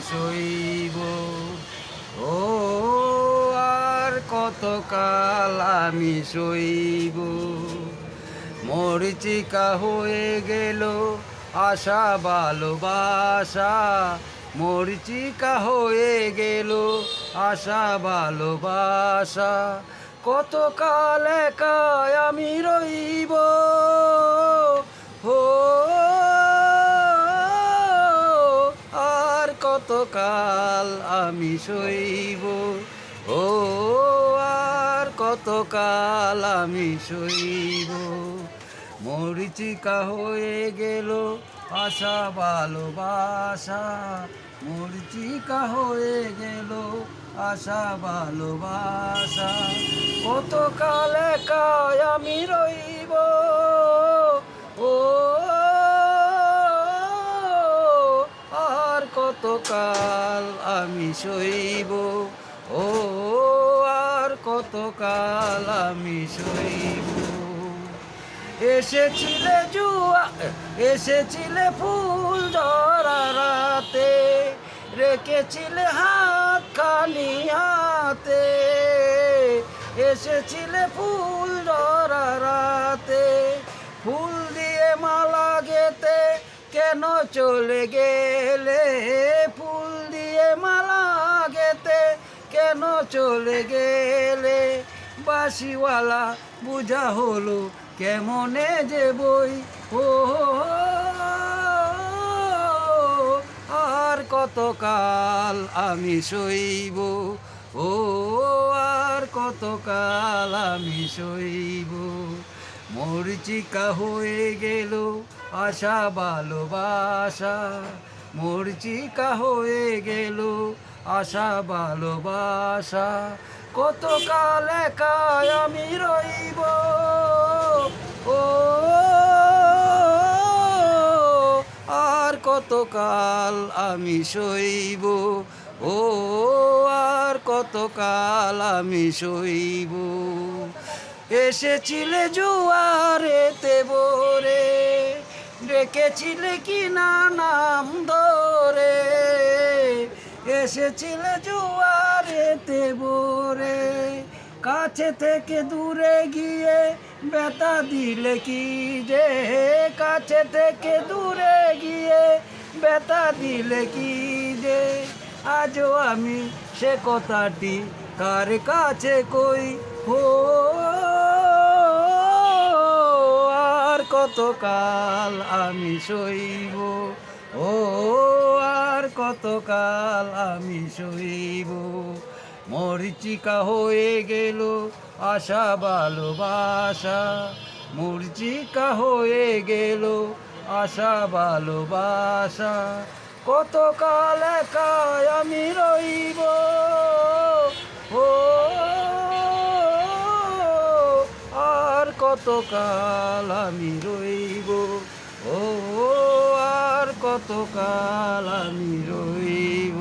সইব। ও আর কতকাল আমি সইব। মরীচিকা হয়ে গেল আশা ভালোবাসা, মরীচিকা হয়ে গেল আশা ভালোবাসা। কতকাল একাই আমি রইব। ও আর কতকাল আমি সইব। ও আর কতকাল আমি সইব। মরীচিকা হয়ে গেল আশা ভালোবাসা, মরীচিকা হয়ে গেল আশা ভালোবাসা। কতকাল একাই আমি রইব। ও আর কতকাল আমি সইব। ও আর কতকাল আমি সইব। এসেছিলে এসেছিলে ফুল ঝরা রাতে, রেখেছিলে হাত খালি হাতে। এসেছিলে ফুল ঝরা রাতে, ফুল দিয়ে মালা গেতে কেন চলে গেলে? ফুল দিয়ে মালা গেতে কেন চলে গেলে? বাঁশিওয়ালা বুঝা হলো কেমনে যে বই। ও আর কতকাল আমি সইব। ও আর কতকাল আমি সইব। মরীচিকা হয়ে গেল আশা ভালোবাসা, মরীচিকা হয়ে গেল আশা ভালোবাসা। কতকাল একাই আমি রইব। ও আর কতকাল আমি সইব। ও আর কতকাল আমি সইব। এসেছিলে জোয়ারেতে ভোরে, ডেকেছিলে কি না নাম ধরে? এসেছিলে জোয়ারেতে ভোরে, কাছে থেকে দূরে গিয়ে ব্যথা দিলে কি যে? কাছে থেকে দূরে গিয়ে ব্যথা দিলে কি যে? আজও আমি সে কথাটি কার কাছে কই? ও আর কতকাল আমি সইব। ও আর কতকাল আমি সইব। মরীচিকা হয়ে গেল আশা ভালোবাসা, মরীচিকা হয়ে গেল আশা ভালোবাসা। কতকাল একাই আমি রইব। ও আর কতকাল আমি রইব। ও আর কতকাল আমি রইব।